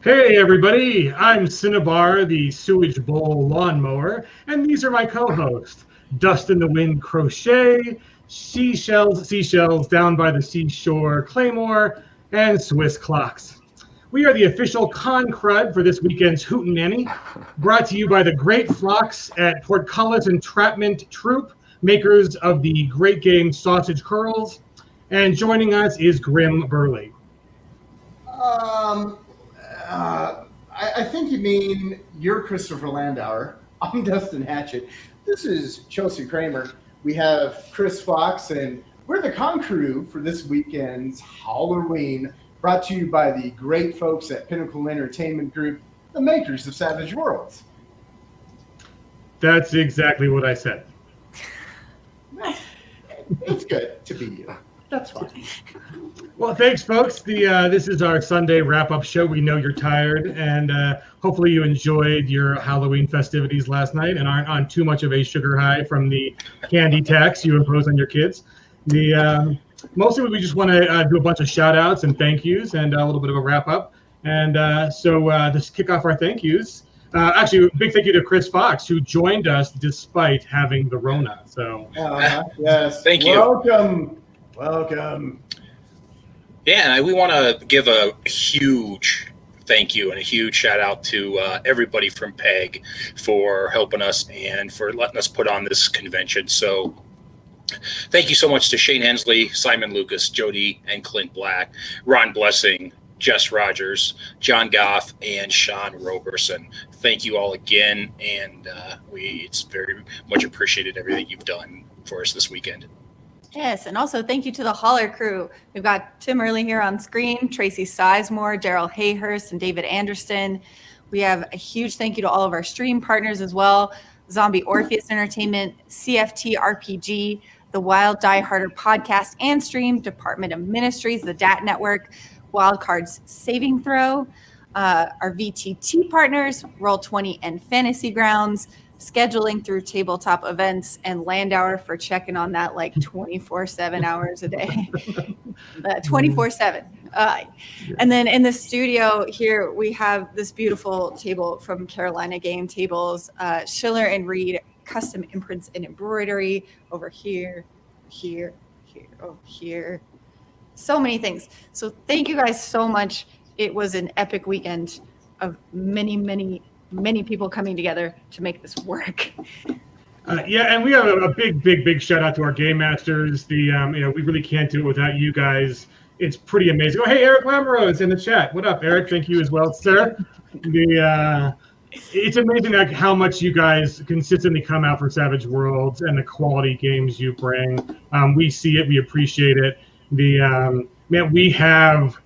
Hey everybody, I'm Cinnabar, the Sewage Bowl Lawnmower, and these are my co-hosts, Dust in the Wind Crochet, Seashells Down by the Seashore Claymore, and Swiss Clocks. We are the official con crud for this weekend's Hootenanny, brought to you by the Great Flocks at Portcullis Entrapment Troop, makers of the great game Sausage Curls, and joining us is Grim Burley. I think you mean you're Christopher Landauer. I'm Dustin Hatchett. This is Chelsea Kramer. We have Chris Fox, and we're the con crew for this weekend's Hollerween, brought to you by the great folks at Pinnacle Entertainment Group, the makers of Savage Worlds. That's exactly what I said. It's good to be you. That's fine. Well, thanks, folks. This is our Sunday wrap-up show. We know you're tired, and hopefully you enjoyed your Halloween festivities last night and aren't on too much of a sugar high from the candy tax you impose on your kids. Mostly we just want to do a bunch of shout-outs and thank yous and a little bit of a wrap-up. And so to kick off our thank yous, actually, a big thank you to Chris Fox, who joined us despite having the Rona. So yes, thank you. Welcome. Yeah, and we want to give a huge thank you and a huge shout out to everybody from PEG for helping us and for letting us put on this convention. So thank you so much to Shane Hensley, Simon Lucas, Jody and Clint Black, Ron Blessing, Jess Rogers, John Goff, and Sean Roberson. Thank you all again, and it's very much appreciated everything you've done for us this weekend. Yes, and also thank you to the Holler crew. We've got Tim Early here on screen, Tracy Sizemore, Daryl Hayhurst, and David Anderson. We have a huge thank you to all of our stream partners as well, Zombie Orpheus Entertainment, CFT RPG, the Wild Die Harder podcast and stream, Department of Ministries, the DAT Network, Wildcards Saving Throw, our VTT partners, Roll20 and Fantasy Grounds, scheduling through tabletop events, and Landauer for checking on that like 24/7 hours a day. 24/7. And then in the studio here, we have this beautiful table from Carolina Game Tables, Schiller and Reed custom imprints and embroidery over here, oh, here. So many things. So thank you guys so much. It was an epic weekend of many people coming together to make this work. Yeah, and we have a big shout out to our game masters. We really can't do it without you guys. It's pretty amazing. Oh, hey, Eric Lamoureux in the chat. What up, Eric? Thank you as well, sir. It's amazing how much you guys consistently come out for Savage Worlds and the quality games you bring. We see it. We appreciate it. We have,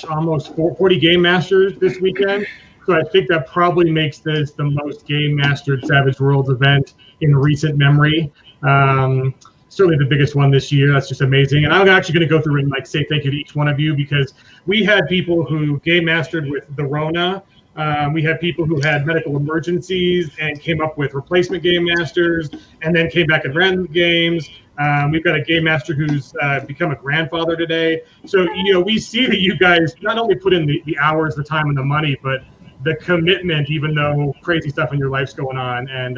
almost 40 game masters this weekend. So I think that probably makes this the most game mastered Savage Worlds event in recent memory. Certainly the biggest one this year. That's just amazing. And I'm actually going to go through and say thank you to each one of you, because we had people who game mastered with the Rona. We had people who had medical emergencies and came up with replacement game masters and then came back and ran the games. We've got a game master who's become a grandfather today. So, we see that you guys not only put in the hours, the time, and the money, but the commitment, even though crazy stuff in your life's going on. And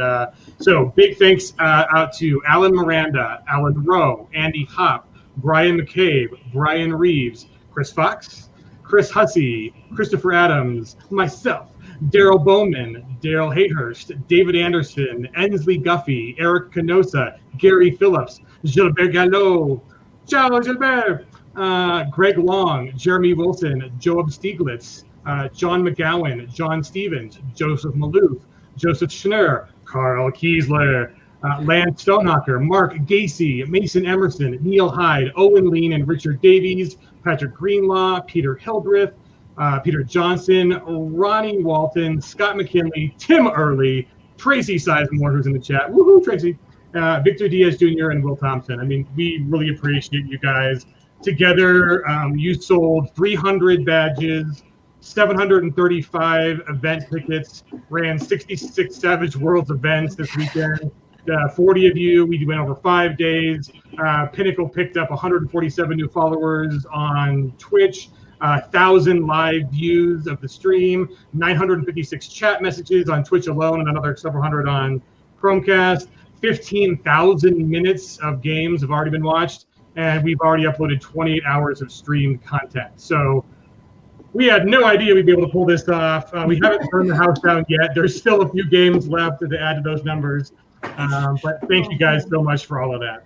so big thanks out to Alan Miranda, Alan Rowe, Andy Hopp, Brian McCabe, Brian Reeves, Chris Fox, Chris Hussey, Christopher Adams, myself, Daryl Bowman, Daryl Hayhurst, David Anderson, Ensley Guffey, Eric Canosa, Gary Phillips, Gilbert Gallo, Ciao Gilbert, Greg Long, Jeremy Wilson, Joab Stieglitz, John McGowan, John Stevens, Joseph Maloof, Joseph Schnurr, Carl Kiesler, Lance Stonehocker, Mark Gacy, Mason Emerson, Neil Hyde, Owen Lean and Richard Davies, Patrick Greenlaw, Peter Hildreth, Peter Johnson, Ronnie Walton, Scott McKinley, Tim Early, Tracy Sizemore, who's in the chat. Woohoo, Tracy. Victor Diaz Jr. and Will Thompson. I mean, we really appreciate you guys. Together, you sold 300 badges, 735 event tickets, ran 66 Savage Worlds events this weekend. 40 of you, we went over 5 days. Pinnacle picked up 147 new followers on Twitch. 1,000 live views of the stream, 956 chat messages on Twitch alone, and another several hundred on Chromecast. 15,000 minutes of games have already been watched, and we've already uploaded 28 hours of streamed content. So we had no idea we'd be able to pull this off. We haven't burned the house down yet. There's still a few games left to add to those numbers. But thank you guys so much for all of that.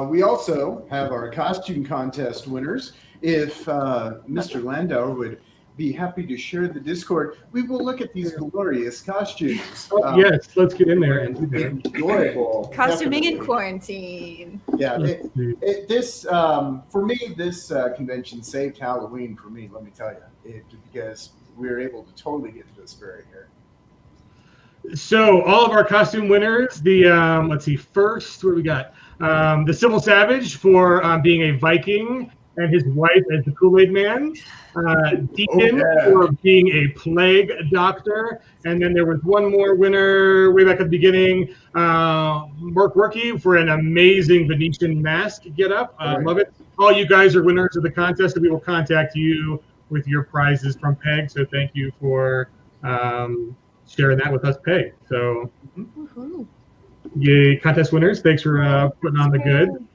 We also have our costume contest winners. If Mr. Landauer would be happy to share the Discord, we will look at these glorious costumes. Yes, let's get in there and do that. Enjoyable. Costuming in definitely. quarantine. Yeah, this for me, this convention saved Halloween for me. Let me tell you, because we were able to totally get to the spirit here. So all of our costume winners, the let's see, first what do we got? The Civil Savage for being a Viking and his wife as the Kool-Aid Man. Deacon for being a plague doctor. And then there was one more winner way back at the beginning, Mark Workey for an amazing Venetian mask get-up. Love it. All you guys are winners of the contest, and we will contact you with your prizes from Peg. So thank you for sharing that with us, Peg. So yay, contest winners. Thanks for putting on the good.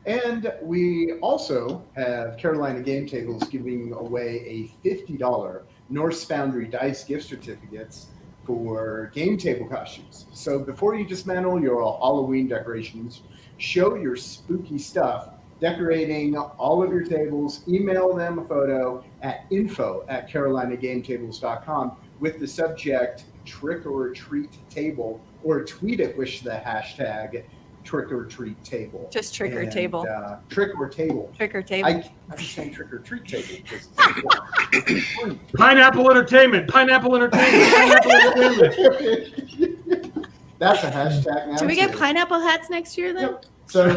And we also have Carolina Game Tables giving away a $50 Norse Foundry Dice gift certificates for game table costumes. So before you dismantle your Halloween decorations, show your spooky stuff decorating all of your tables. Email them a photo at info@carolinagametable.com with the subject trick or treat table, or tweet it with the hashtag trick or treat table. Just trick or table. Trick or table. Trick or table. I'm saying trick or treat table because it's Pineapple entertainment. Pineapple entertainment. Pineapple entertainment. That's a hashtag now. Do we get too. pineapple hats next year then? Yep. So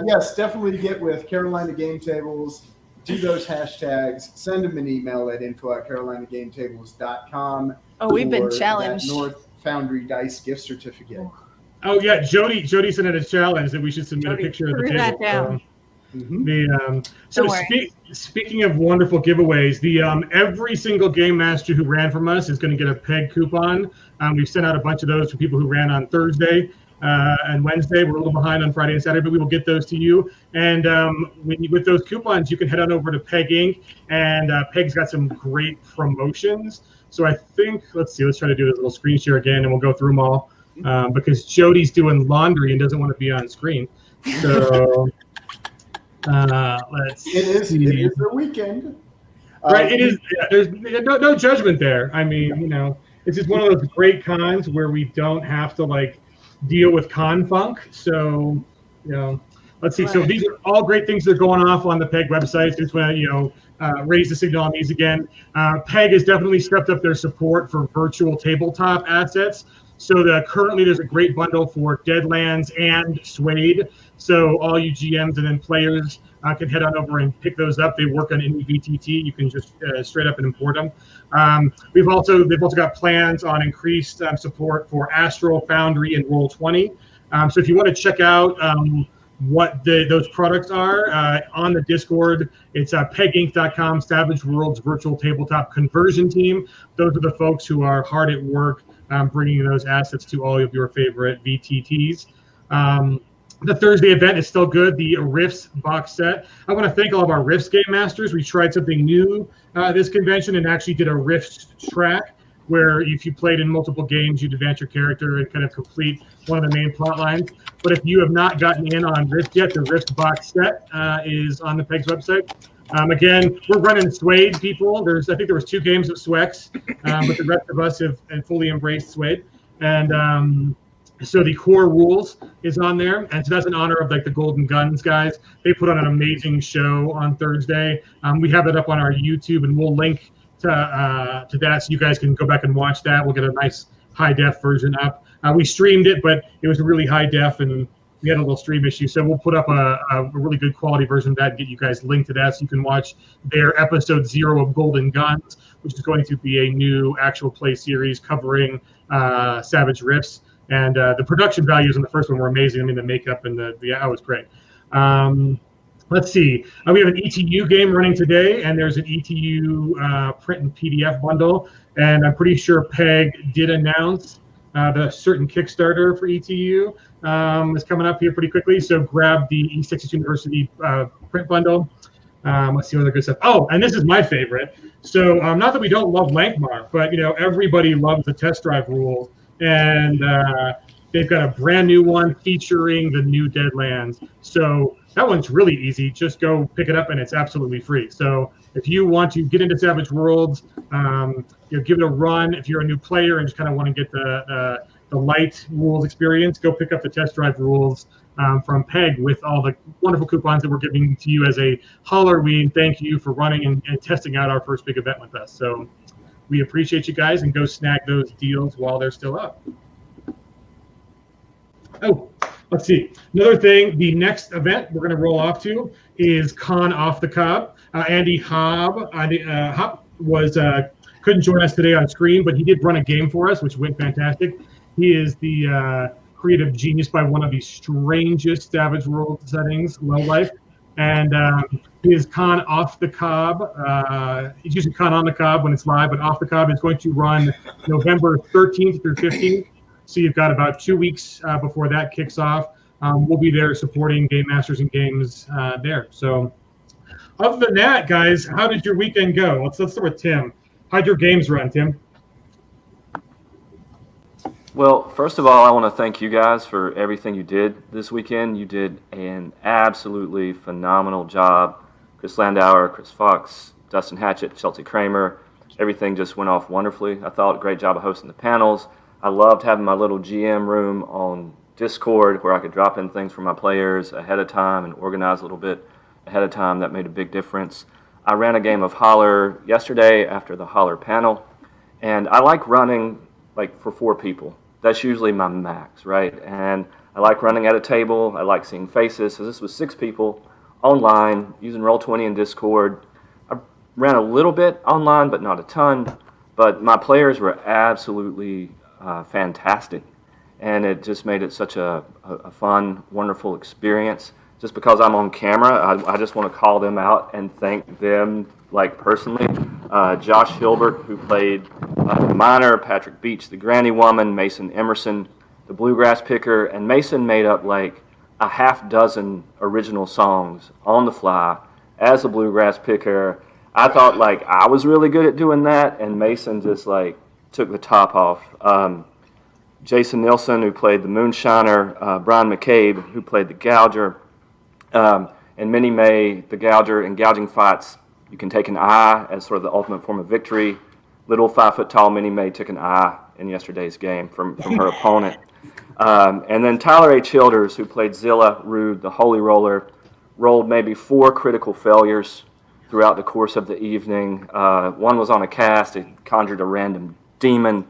yes, definitely get with Carolina Game Tables. Do those hashtags. Send them an email at info@carolinagametable.com. Oh, we've been for challenged. that North Foundry Dice gift certificate. Oh yeah, Jody sent out a challenge that we should submit Jody a picture of the threw table. that down. So Don't worry. speaking of wonderful giveaways, the every single game master who ran from us is going to get a Peg coupon. We've sent out a bunch of those for people who ran on Thursday and Wednesday. We're a little behind on Friday and Saturday, but we will get those to you. And with those coupons, you can head on over to Peg Inc. And Peg's got some great promotions. So I think, let's try to do this little screen share again, and we'll go through them all. Because Jody's doing laundry and doesn't want to be on screen. So let's see. It is the weekend. Right, it is. Yeah, there's no judgment there. I mean, it's just one of those great cons where we don't have to deal with con funk. So, let's see. So these are all great things that are going off on the Peg website. Just want to raise the signal on these again. Peg has definitely stepped up their support for virtual tabletop assets. So currently there's a great bundle for Deadlands and Suede. So all you GMs and then players can head on over and pick those up. They work on any VTT. You can just straight up and import them. They've also got plans on increased support for Astral, Foundry, and Roll20. So if you want to check out what those products are on the Discord, it's peginc.com, Savage Worlds Virtual Tabletop Conversion Team. Those are the folks who are hard at work bringing those assets to all of your favorite VTTs. The Thursday event is still good, the Rifts box set. I want to thank all of our Rifts game masters. We tried something new this convention and actually did a Rifts track where if you played in multiple games, you'd advance your character and kind of complete one of the main plot lines. But if you have not gotten in on Rift yet, the Rift box set is on the Peg's website. Again, we're running Suede, people. I think there was 2 games of Swex, but the rest of us have fully embraced Suede. And so the core rules is on there. And so that's in honor of the Golden Guns guys. They put on an amazing show on Thursday. We have it up on our YouTube, and we'll link to that so you guys can go back and watch that. We'll get a nice high def version up. We streamed it, but it was a really high def, and we had a little stream issue. So we'll put up a really good quality version of that and get you guys linked to that so you can watch their episode 0 of Golden Guns, which is going to be a new actual play series covering Savage Rifts. And the production values in the first one were amazing. I mean, the makeup and the was great. Let's see. We have an ETU game running today, and there's an ETU print and PDF bundle. And I'm pretty sure Peg did announce the certain Kickstarter for ETU is coming up here pretty quickly. So grab the East Texas University print bundle. Let's see what other good stuff. Oh, and this is my favorite. So not that we don't love Lankmar, but everybody loves the test drive rules, and they've got a brand new one featuring the new Deadlands. So that one's really easy. Just go pick it up, and it's absolutely free. So if you want to get into Savage Worlds, give it a run. If you're a new player and just kind of want to get the light rules experience, go pick up the test drive rules from Peg with all the wonderful coupons that we're giving to you as a Hollerween. Thank you for running and testing out our first big event with us. So we appreciate you guys, and go snag those deals while they're still up. Oh, let's see. Another thing, the next event we're going to roll off to is Con Off the Cob. Andy Hobb couldn't join us today on screen, but he did run a game for us, which went fantastic. He is the creative genius by one of the strangest Savage World settings, Low Life. And his Con Off the Cob, he's using Con on the Cob when it's live, but Off the Cob is going to run November 13th through 15th. So you've got about 2 weeks before that kicks off. We'll be there supporting Game Masters and games there. So other than that, guys, how did your weekend go? Let's start with Tim. How'd your games run, Tim? Well, first of all, I want to thank you guys for everything you did this weekend. You did an absolutely phenomenal job. Chris Landauer, Chris Fox, Dustin Hatchett, Chelsea Kramer, everything just went off wonderfully. I thought great job of hosting the panels. I loved having my little GM room on Discord where I could drop in things for my players ahead of time and organize a little bit ahead of time. That made a big difference. I ran a game of Holler yesterday after the Holler panel, and I like running for 4 people. That's usually my max, right? And I like running at a table. I like seeing faces. So this was 6 people online using Roll20 and Discord. I ran a little bit online, but not a ton. But my players were absolutely fantastic, and it just made it such a fun, wonderful experience. Just because I'm on camera, I just want to call them out and thank them personally. Josh Hilbert, who played the Miner, Patrick Beach, the Granny Woman, Mason Emerson, the Bluegrass Picker, and Mason made up a half dozen original songs on the fly as a Bluegrass Picker. I thought I was really good at doing that, and Mason just took the top off. Jason Nilsson, who played the Moonshiner, Brian McCabe, who played the Gouger, and Minnie May, the Gouger. In gouging fights, you can take an eye as sort of the ultimate form of victory. Little 5-foot-tall Minnie May took an eye in yesterday's game from her opponent. And then Tyler A. Childers, who played Zilla Rude, the Holy Roller, rolled maybe 4 critical failures throughout the course of the evening. One was on a cast. It conjured a random demon.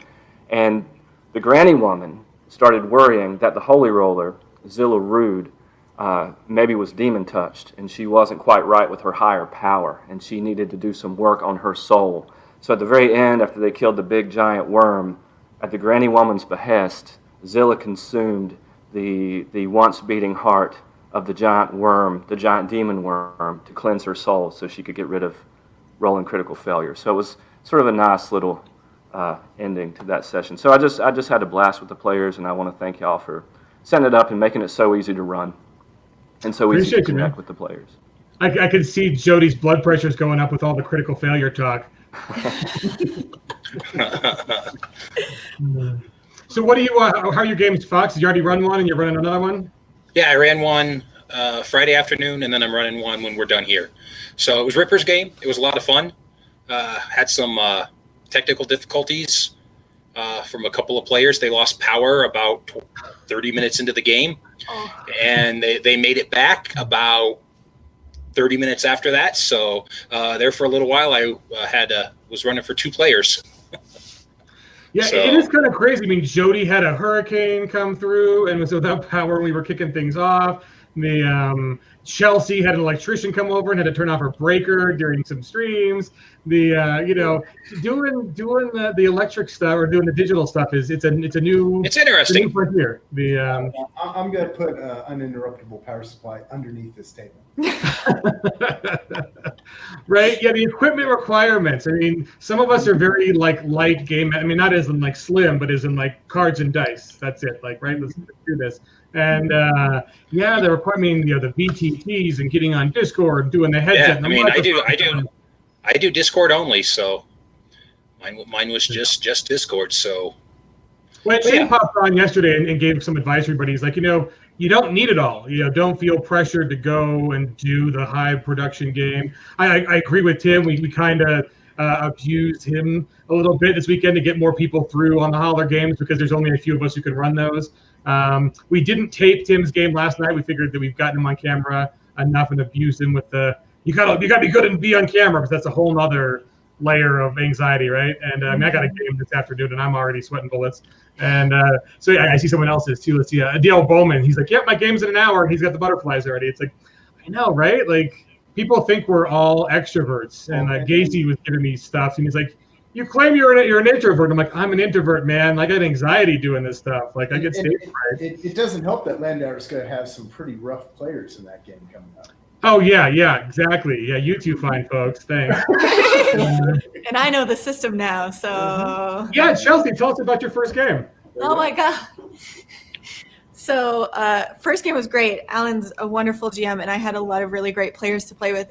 And the Granny Woman started worrying that the Holy Roller, Zilla Rude, maybe was demon-touched, and she wasn't quite right with her higher power, and she needed to do some work on her soul. So at the very end, after they killed the big giant worm, at the Granny Woman's behest, Zilla consumed the once beating heart of the giant worm, the giant demon worm, to cleanse her soul so she could get rid of rolling critical failure. So it was sort of a nice little ending to that session. So I just had a blast with the players, and I want to thank y'all for setting it up and making it so easy to run and so easy to connect with the players. I can see Jody's blood pressure's going up with all the critical failure talk. So what do you how are your games, Fox? Did you already run one and you're running another one? Yeah, I ran one Friday afternoon, and then I'm running one when we're done here. So it was Ripper's game. It was a lot of fun. Had some technical difficulties from a couple of players. They lost power about 30 minutes into the game, and they made it back about 30 minutes after that. So there for a little while, I was running for 2 players. Yeah, so it is kind of crazy. I mean, Jody had a hurricane come through and was without power when we were kicking things off. Chelsea had an electrician come over and had to turn off her breaker during some streams. Doing the electric stuff or doing the digital stuff it's interesting. It's a new frontier. I'm going to put uninterruptible power supply underneath this table. Right? Yeah, the equipment requirements. I mean, some of us are very light game. I mean, not as in slim, but as in cards and dice. That's it. Right? Let's do this. And the requirement, the VTTs and getting on Discord, and doing the headset. Yeah, I mean, I do Discord only, so mine was just Discord. So when Shane popped on yesterday and gave some advice to everybody, he's like, you don't need it all. Don't feel pressured to go and do the high production game. I agree with Tim. We kind of abused him a little bit this weekend to get more people through on the Holler games because there's only a few of us who can run those. We didn't tape Tim's game last night. We figured that we've gotten him on camera enough and abused him with the you gotta be good and be on camera because that's a whole nother layer of anxiety, right? And I got a game this afternoon and I'm already sweating bullets. And so I see someone else's too. Let's see, Adele Bowman. He's like, "Yep, my game's in an hour," and he's got the butterflies already. It's like, I know, right? People think we're all extroverts. And Gacy was giving me stuff, and he's like, "You claim you're an introvert." I'm like, "I'm an introvert, man. I get anxiety doing this stuff. I get stage fright." It doesn't help that Landauer's going to have some pretty rough players in that game coming up. Oh, yeah, exactly. Yeah, you two fine folks. Thanks. And I know the system now, so. Yeah, Chelsea, tell us about your first game. Oh, my God. So first game was great. Alan's a wonderful GM, and I had a lot of really great players to play with.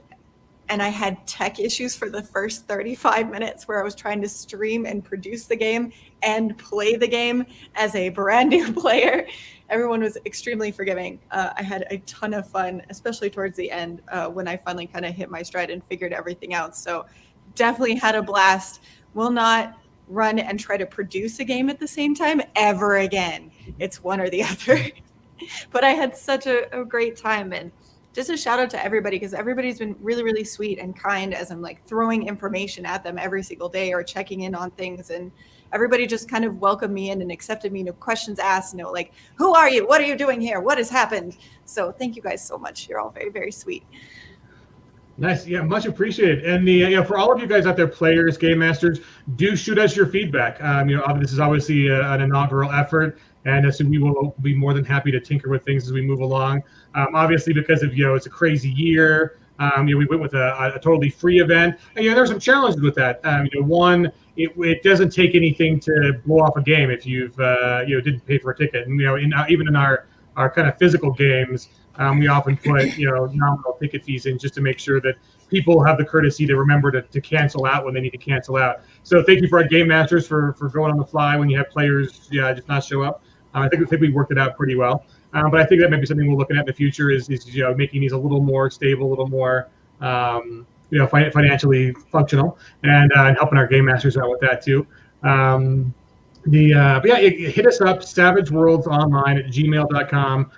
And I had tech issues for the first 35 minutes where I was trying to stream and produce the game and play the game as a brand new player. Everyone was extremely forgiving. I had a ton of fun, especially towards the end when I finally kind of hit my stride and figured everything out. So definitely had a blast. Will not run and try to produce a game at the same time ever again. It's one or the other. But I had such a great time. And just a shout out to everybody because everybody's been really, really sweet and kind as I'm throwing information at them every single day or checking in on things. And everybody just kind of welcomed me in and accepted me. No questions asked, who are you? What are you doing here? What has happened? So thank you guys so much. You're all very, very sweet. Nice. Yeah, much appreciated. And for all of you guys out there, players, game masters, do shoot us your feedback. This is obviously an inaugural effort. And so we will be more than happy to tinker with things as we move along. Obviously, because of it's a crazy year. We went with a totally free event, and there's some challenges with that. One, it doesn't take anything to blow off a game if you've didn't pay for a ticket. And even in our kind of physical games, we often put nominal ticket fees in just to make sure that people have the courtesy to remember to cancel out when they need to cancel out. So thank you for our game masters for going on the fly when you have players just not show up. I think we worked it out pretty well. But I think that might be something we're looking at in the future is making these a little more stable, a little more financially functional, and helping our game masters out with that too. Hit us up, savageworldsonline@gmail.com.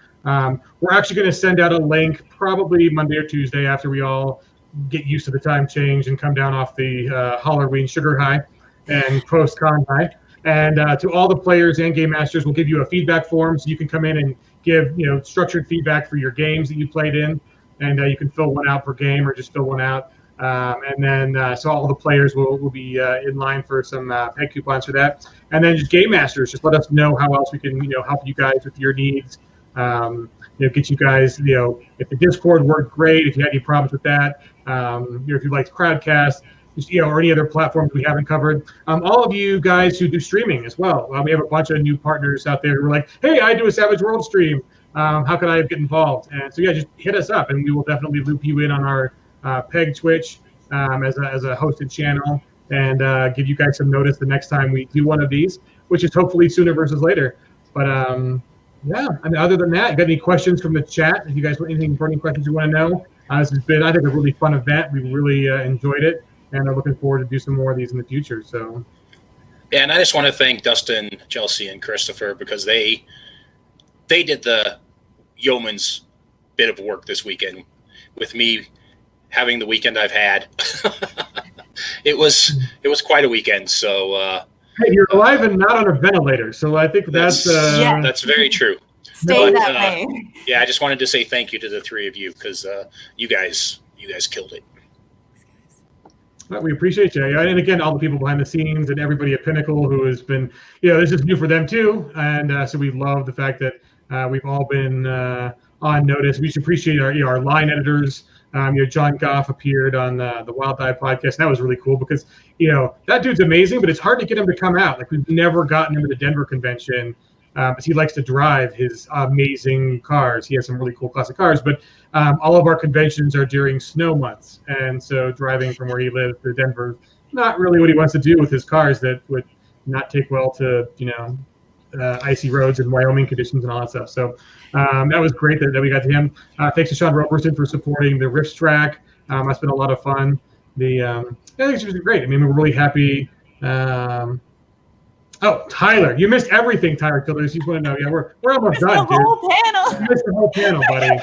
We're actually going to send out a link probably Monday or Tuesday after we all get used to the time change and come down off the Hollerween sugar high and post-con high. And to all the players and game masters, we'll give you a feedback form so you can come in and give structured feedback for your games that you played in, and you can fill one out per game or just fill one out. And then so all the players will be in line for some peg coupons for that. And then just game masters, just let us know how else we can help you guys with your needs. Get you guys if the Discord worked great, if you had any problems with that, if you liked Crowdcast. Or any other platforms we haven't covered. All of you guys who do streaming as well. We have a bunch of new partners out there who are like, "Hey, I do a Savage World stream. How can I get involved?" And so just hit us up, and we will definitely loop you in on our Peg Twitch as a hosted channel, and give you guys some notice the next time we do one of these, which is hopefully sooner versus later. But other than that, you got any questions from the chat? If you guys have anything burning questions you want to know, this has been, I think, a really fun event. We really enjoyed it. And I'm looking forward to do some more of these in the future. So, yeah, and I just want to thank Dustin, Chelsea, and Christopher because they did the yeoman's bit of work this weekend with me having the weekend I've had. It was quite a weekend. So, hey, you're alive and not on a ventilator, so I think that's that's very true. stay that way. Yeah, I just wanted to say thank you to the three of you because you guys killed it. Well, we appreciate you. And again, all the people behind the scenes and everybody at Pinnacle who has been, this is new for them too. And so we love the fact that we've all been on notice. We should appreciate our line editors. John Goff appeared on the Wild Dive podcast. And that was really cool because, that dude's amazing, but it's hard to get him to come out. Like, we've never gotten him to the Denver convention because he likes to drive his amazing cars. He has some really cool classic cars, but all of our conventions are during snow months. And so driving from where he lives to Denver, not really what he wants to do with his cars that would not take well to, icy roads and Wyoming conditions and all that stuff. So that was great that we got to him. Thanks to Sean Roberson for supporting the Rift track. That's been a lot of fun. I think it was great. I mean, we're really happy. Tyler, you missed everything, Tyler Killers. You want to know? Yeah, we're almost done, dude. You missed the whole panel, buddy.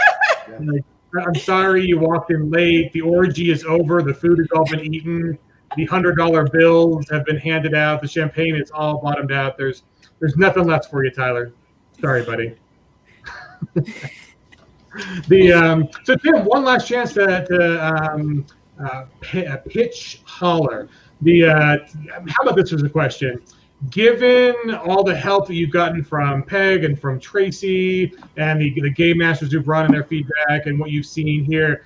I'm sorry you walked in late. The orgy is over. The food has all been eaten. The $100 bills have been handed out. The champagne is all bottomed out. There's nothing left for you, Tyler. Sorry, buddy. So Tim, one last chance to pitch Holler. How about this as a question? Given all the help that you've gotten from Peg and from Tracy and the game masters who've brought in their feedback and what you've seen here,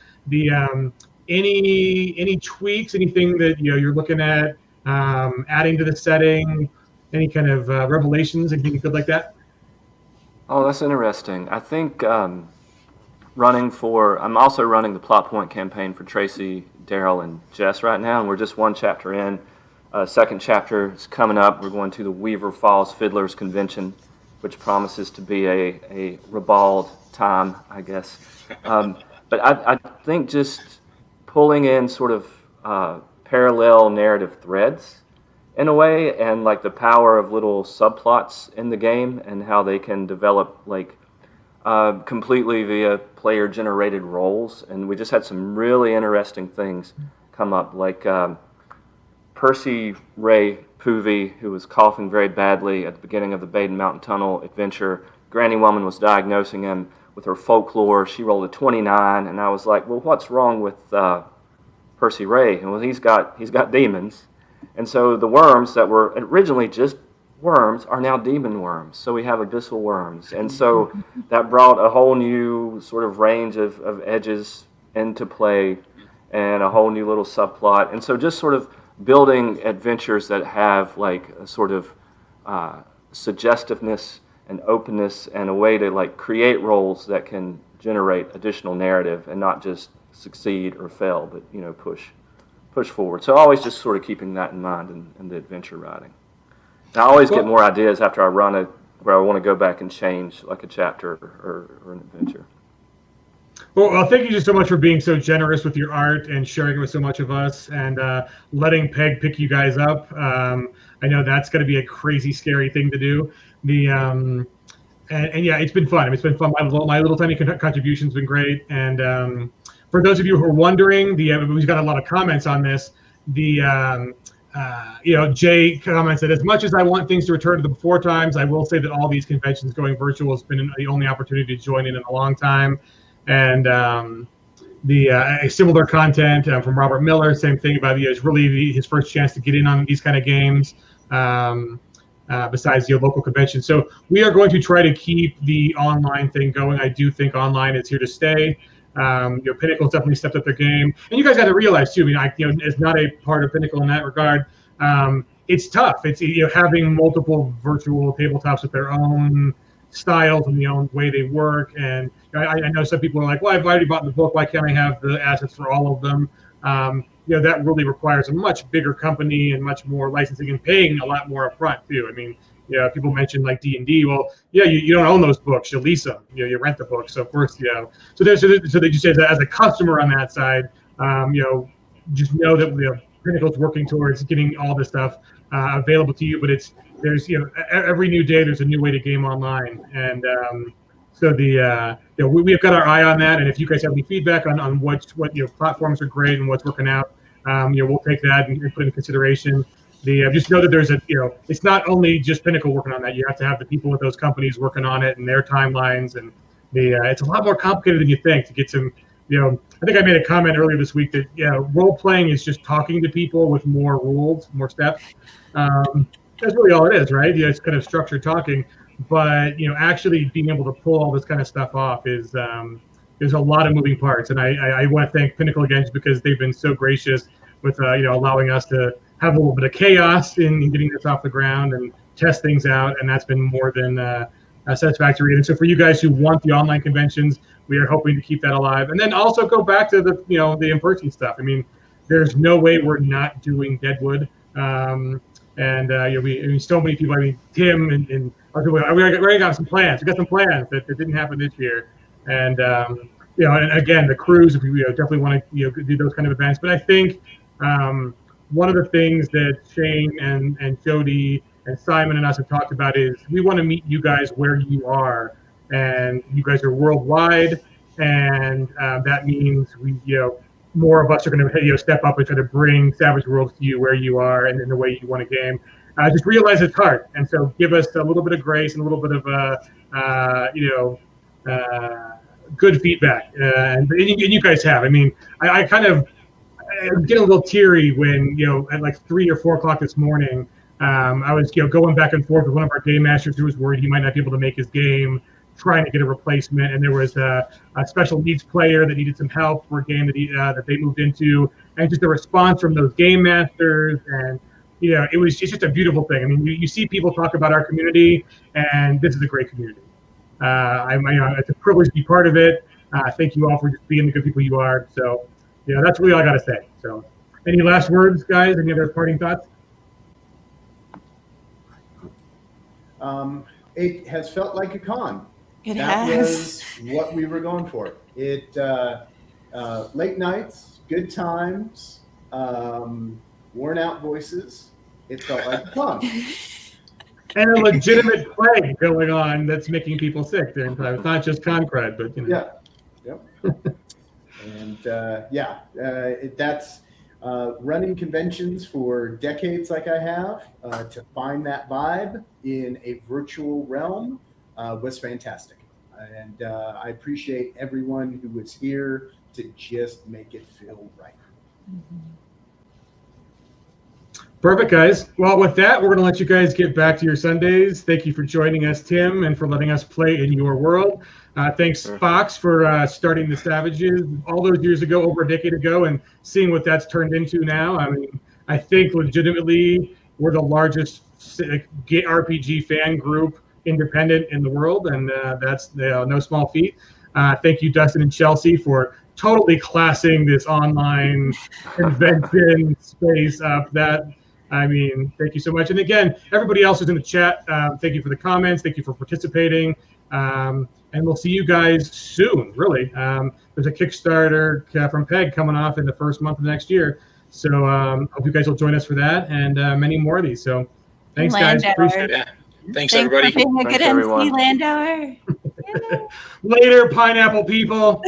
any tweaks, anything that you're looking at adding to the setting, any kind of revelations, anything good like that? Oh, that's interesting. I think I'm also running the plot point campaign for Tracy, Daryl, and Jess right now, and we're just one chapter in. Second chapter is coming up. We're going to the Weaver Falls Fiddlers Convention, which promises to be a ribald time, I guess. But I think just pulling in sort of parallel narrative threads in a way, and like the power of little subplots in the game and how they can develop completely via player-generated roles. And we just had some really interesting things come up, like Percy Ray Poovey, who was coughing very badly at the beginning of the Baden Mountain Tunnel adventure. Granny Woman was diagnosing him with her folklore. She rolled a 29, and I was like, well, what's wrong with Percy Ray? And well, he's got demons. And so the worms that were originally just worms are now demon worms. So we have abyssal worms. And so that brought a whole new sort of range of edges into play and a whole new little subplot. And so just sort of building adventures that have like a sort of suggestiveness and openness and a way to create roles that can generate additional narrative and not just succeed or fail, but push forward. So always just sort of keeping that in mind in the adventure writing. And I always get more ideas after I run where I want to go back and change like a chapter or an adventure. Well, thank you just so much for being so generous with your art and sharing it with so much of us and letting Peg pick you guys up. I know that's going to be a crazy, scary thing to do. And yeah, it's been fun. It's been fun. My little tiny contribution's been great. And for those of you who are wondering, we've got a lot of comments on this. Jay comments that as much as I want things to return to the before times, I will say that all these conventions going virtual has been the only opportunity to join in a long time. And similar content from Robert Miller, same thing about it's really his first chance to get in on these kind of games besides local conventions. So we are going to try to keep the online thing going. I do think online is here to stay. Pinnacle's definitely stepped up their game, and you guys got to realize too. As not a part of Pinnacle in that regard, it's tough. It's having multiple virtual tabletops with their own styles and the own way they work. And I know some people are like, well, I've already bought the book. Why can't I have the assets for all of them? That really requires a much bigger company and much more licensing and paying a lot more upfront too. I mean, people mention like D&D. Well, you don't own those books. You lease them. You rent the books. So of course, So they just say that as a customer on that side, just know that Pinnacle's working towards getting all this stuff available to you. But there's every new day there's a new way to game online, and so we've got our eye on that. And if you guys have any feedback on what platforms are great and what's working out, we'll take that and put it in consideration. just know that there's it's not only just Pinnacle working on that. You have to have the people at those companies working on it and their timelines, and it's a lot more complicated than you think to get some. I think I made a comment earlier this week that role playing is just talking to people with more rules, more steps. That's really all it is, right? It's kind of structured talking, but actually being able to pull all this kind of stuff off is there's a lot of moving parts, and I want to thank Pinnacle again just because they've been so gracious with allowing us to have a little bit of chaos in getting this off the ground and test things out, and that's been more than satisfactory. And so for you guys who want the online conventions, we are hoping to keep that alive, and then also go back to the in-person stuff. I mean, there's no way we're not doing Deadwood, and so many people. I mean, Tim and other people. We already got some plans. We got some plans that didn't happen this year, and and again, the cruise. If we definitely want to do those kind of events, but I think one of the things that Shane and Jody and Simon and us have talked about is we want to meet you guys where you are, and you guys are worldwide, and that means more of us are going to step up and try to bring Savage Worlds to you where you are and in the way you want to game. Just realize it's hard, and so give us a little bit of grace and a little bit of good feedback, and you guys have. I mean, I kind of get a little teary when at like 3 or 4 o'clock this morning. I was going back and forth with one of our game masters who was worried he might not be able to make his game, trying to get a replacement, and there was a special needs player that needed some help for a game that they moved into, and just the response from those game masters, and it's just a beautiful thing. I mean, you see people talk about our community, and this is a great community. It's a privilege to be part of it. Thank you all for just being the good people you are. So that's really all I got to say. So any last words, guys? Any other parting thoughts? It has felt like a con. That was what we were going for. It late nights, good times, worn out voices. It felt like a con. And a legitimate plague going on that's making people sick during time. It's not just con crud, but Yeah. Yep. And that's running conventions for decades like I have, to find that vibe in a virtual realm was fantastic. And I appreciate everyone who was here to just make it feel right. Perfect, guys. Well, with that, we're going to let you guys get back to your Sundays. Thank you for joining us, Tim, and for letting us play in your world. Thanks, Fox, for starting the Savages all those years ago, over a decade ago, and seeing what that's turned into now. I mean, I think legitimately we're the largest RPG fan group independent in the world, and that's no small feat. Thank you, Dustin and Chelsea, for totally classing this online convention space up. Thank you so much. And again, everybody else who's in the chat, thank you for the comments. Thank you for participating. And we'll see you guys soon, really. There's a Kickstarter from PEG coming off in the first month of next year. So hope you guys will join us for that and many more of these. So thanks, guys. Appreciate it. Yeah. Thanks everybody. For being a good Thanks, everyone. MC, Landauer. Later, pineapple people.